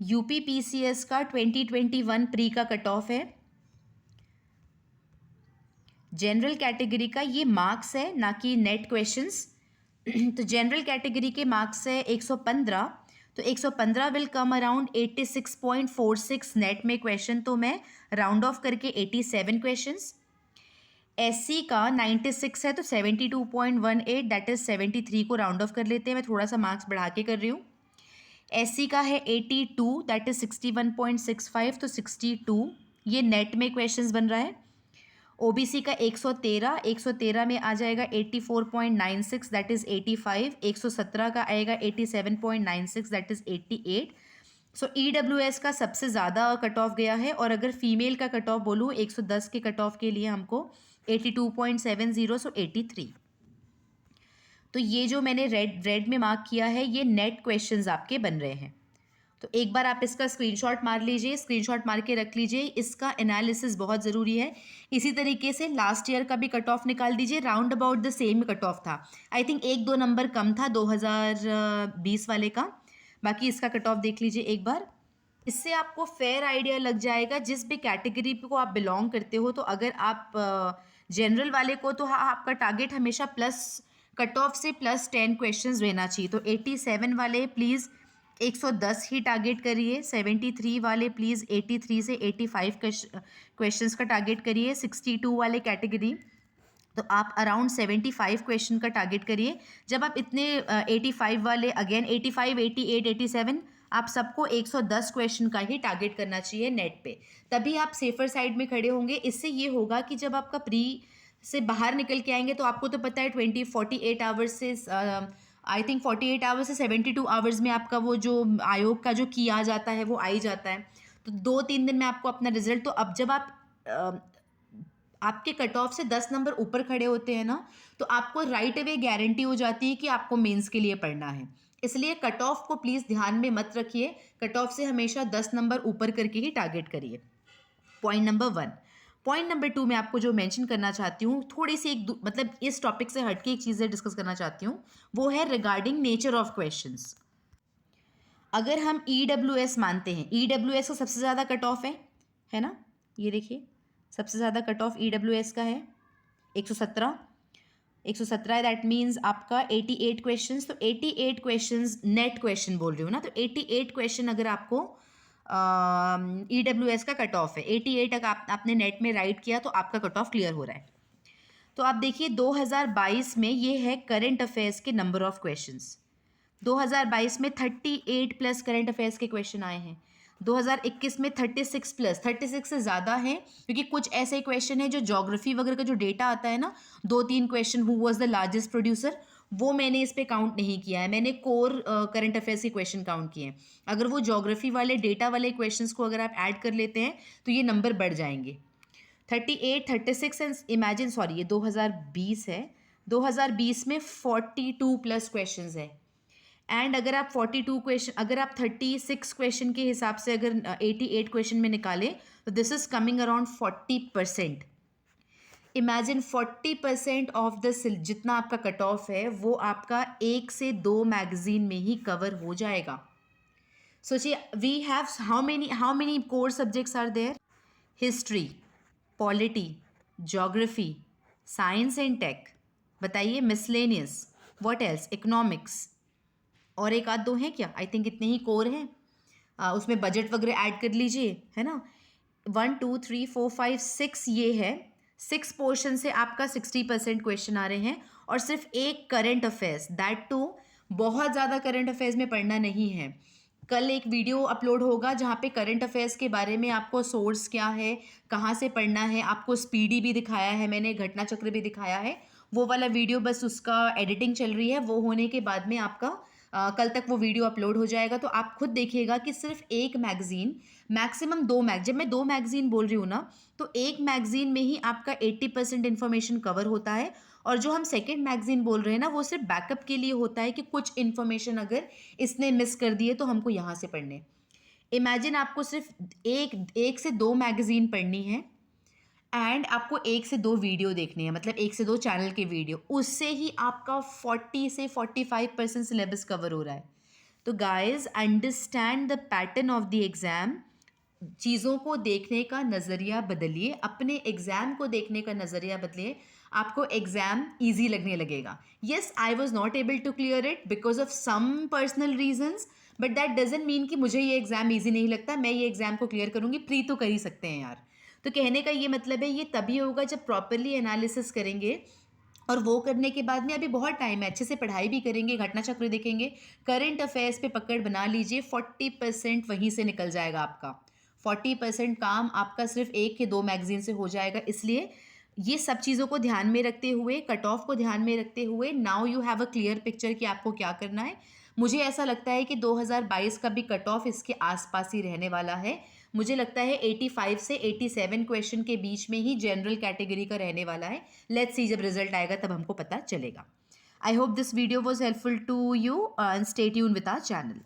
UP PCS का 2021 pre का cut off है। जनरल कैटेगरी का ये मार्क्स है, ना कि नेट क्वेश्चंस। तो जनरल कैटेगरी के मार्क्स है 115, तो 115 विल कम अराउंड 86.46 नेट में क्वेश्चन, तो मैं राउंड ऑफ करके 87 क्वेश्चंस। एससी का 96 है तो 72.18, दैट इज 73 को राउंड ऑफ कर लेते हैं, मैं थोड़ा सा मार्क्स बढ़ा के कर रही हूँ। एससी का है 82, दैट इज 61.65, तो 62 ये नेट में क्वेश्चंस बन रहा है। ओबीसी का 113, 113 में आ जाएगा 84.96, दैट इज 85। 117 का आएगा 87.96, दैट इज 88। सो ईडब्ल्यूएस का सबसे ज़्यादा कट ऑफ गया है, और अगर फीमेल का कट ऑफ बोलूँ 110 के कट ऑफ के लिए हमको 82.70, सो 83। तो ये जो मैंने रेड में मार्क किया है ये नेट क्वेश्चंस आपके बन रहे हैं। तो एक बार आप इसका स्क्रीनशॉट मार लीजिए, स्क्रीनशॉट मार के रख लीजिए, इसका एनालिसिस बहुत ज़रूरी है। इसी तरीके से लास्ट ईयर का भी कट ऑफ निकाल दीजिए, round about the same cut off था। आई थिंक 1-2 नंबर कम था 2020 वाले का। बाकी इसका कट ऑफ देख लीजिए एक बार, इससे आपको फेयर आइडिया लग जाएगा जिस भी कैटेगरी को आप बिलोंग करते हो। तो अगर आप जनरल वाले को, तो हाँ आपका टारगेट हमेशा प्लस कट ऑफ से +10 क्वेश्चंस रहना चाहिए। तो 87 वाले प्लीज़ 110 ही टारगेट करिए, 73 वाले प्लीज़ 83 से 85 क्वेश्चंस का टारगेट करिए, 62 वाले कैटेगरी तो आप अराउंड 75 क्वेश्चन का टारगेट करिए। जब आप इतने 85 वाले, अगेन 85, 88, 87, आप सबको 110 क्वेश्चन का ही टारगेट करना चाहिए नेट पे, तभी आप सेफर साइड में खड़े होंगे। इससे ये होगा कि जब आपका प्री से बाहर निकल के आएंगे, तो आपको तो पता है 48 आवर्स से आई थिंक 48 आवर्स से 72 आवर्स में आपका वो जो आयोग का जो की आ जाता है वो आ ही जाता है। तो 2-3 दिन में आपको अपना रिजल्ट, तो अब जब आप आपके कट ऑफ से 10 नंबर ऊपर खड़े होते हैं ना, तो आपको राइट अवे गारंटी हो जाती है कि आपको मेंस के लिए पढ़ना है। इसलिए कट ऑफ को प्लीज़ ध्यान में मत रखिए, कट ऑफ से हमेशा 10 नंबर ऊपर करके ही टारगेट करिए। Point number 1। पॉइंट नंबर 2 मैं आपको जो मेंशन करना चाहती हूँ, थोड़ी सी मतलब इस टॉपिक से हटके एक चीज़ें डिस्कस करना चाहती हूँ, वो है रिगार्डिंग नेचर ऑफ क्वेश्चंस। अगर हम ईडब्ल्यूएस मानते हैं, ईडब्ल्यूएस का सबसे ज़्यादा कट ऑफ है ना, ये देखिए सबसे ज़्यादा कट ऑफ ईडब्ल्यूएस का है 117। 117 दैट मीन्स आपका 88 क्वेश्चंस, तो 88 क्वेश्चंस नेट क्वेश्चन बोल रही हूँ ना, तो 88 क्वेश्चन अगर आपको ईडब्ल्यूएस का कट ऑफ है, 88 तक आपने नेट में राइट किया तो आपका कट ऑफ क्लियर हो रहा है। तो आप देखिए 2022 में ये है करंट अफेयर्स के नंबर ऑफ क्वेश्चंस। 2022 में 38 प्लस करंट अफेयर्स के क्वेश्चन आए हैं। 2021 में 36 प्लस, 36 से ज़्यादा है, क्योंकि कुछ ऐसे क्वेश्चन है जो ज्योग्राफी वगैरह का जो डेटा आता है ना, 2-3 question, who was the largest producer, वो मैंने इस पे काउंट नहीं किया है, मैंने कोर करंट अफेयर्स के क्वेश्चन काउंट किए हैं। अगर वो ज्योग्राफी वाले डेटा वाले क्वेश्चंस को अगर आप ऐड कर लेते हैं तो ये नंबर बढ़ जाएंगे। 38, 36 एंड इमेजिन, सॉरी ये 2020 है, 2020 में 42 प्लस क्वेश्चंस है। एंड अगर आप 42 क्वेश्चन, अगर आप 36 क्वेश्चन के हिसाब से अगर 88 क्वेश्चन में निकालें, तो this is coming around 40%। Imagine 40% of the जितना आपका कट ऑफ है वो आपका 1 से 2 मैगजीन में ही कवर हो जाएगा। सोचिए, we have how many core subjects are there? History, polity, geography, science and tech, बताइए, मिसलेनियस, व्हाट एल्स, इकोनॉमिक्स, और एक आध दो हैं क्या? आई थिंक इतने ही कोर हैं। उसमें बजट वगैरह ऐड कर लीजिए, है ना। 1 2 3 4 5 6 ये है, 6 पोर्शन से आपका 60% क्वेश्चन आ रहे हैं, और सिर्फ एक करंट अफेयर्स, दैट टू बहुत ज़्यादा करंट अफेयर्स में पढ़ना नहीं है। कल एक वीडियो अपलोड होगा जहाँ पे करंट अफेयर्स के बारे में आपको सोर्स क्या है, कहाँ से पढ़ना है, आपको स्पीडी भी दिखाया है मैंने, घटना चक्र भी दिखाया है। वो वाला वीडियो बस उसका एडिटिंग चल रही है, वो होने के बाद में आपका कल तक वो वीडियो अपलोड हो जाएगा। तो आप खुद देखिएगा कि सिर्फ एक मैगजीन, मैक्सिमम 2 जब मैं 2 मैगजीन बोल रही हूँ ना, तो एक मैगजीन में ही आपका 80% इन्फॉर्मेशन कवर होता है, और जो हम सेकेंड मैगजीन बोल रहे हैं ना, वो सिर्फ बैकअप के लिए होता है कि कुछ इन्फॉर्मेशन अगर इसने मिस कर दिए तो हमको यहाँ से पढ़ने। इमेजिन आपको सिर्फ एक से 2 मैगजीन पढ़नी है, एंड आपको 1 से 2 वीडियो देखनी है, मतलब 1 से 2 चैनल के वीडियो, उससे ही आपका 40 से 45% सिलेबस कवर हो रहा है। तो guys understand the pattern of the exam, चीज़ों को देखने का नज़रिया बदलिए, अपने एग्ज़ाम को देखने का नज़रिया बदलिए, आपको एग्ज़ाम ईजी लगने लगेगा. Yes, I was not able to clear it because of some personal reasons, but that doesn't mean कि मुझे ये एग्ज़ाम ईजी नहीं लगता, मैं ये एग्ज़ाम को क्लियर करूँगी. प्री तो कर ही सकते हैं यार. तो कहने का ये मतलब है, ये तभी होगा जब प्रॉपरली एनालिसिस करेंगे, और वो करने के बाद में अभी बहुत टाइम है, अच्छे से पढ़ाई भी करेंगे, घटना चक्र देखेंगे, करंट अफेयर्स पे पकड़ बना लीजिए. 40% वहीं से निकल जाएगा आपका. 40% काम आपका सिर्फ 1 या 2 मैगजीन से हो जाएगा. इसलिए ये सब चीज़ों को ध्यान में रखते हुए, कट ऑफ को ध्यान में रखते हुए, now you have a clear picture कि आपको क्या करना है. मुझे ऐसा लगता है कि 2022 का भी कट ऑफ इसके आसपास ही रहने वाला है. मुझे लगता है 85 से 87 क्वेश्चन के बीच में ही जनरल कैटेगरी का रहने वाला है. लेट्स सी, जब रिजल्ट आएगा तब हमको पता चलेगा. I hope this video was helpful to you and stay tuned with our channel.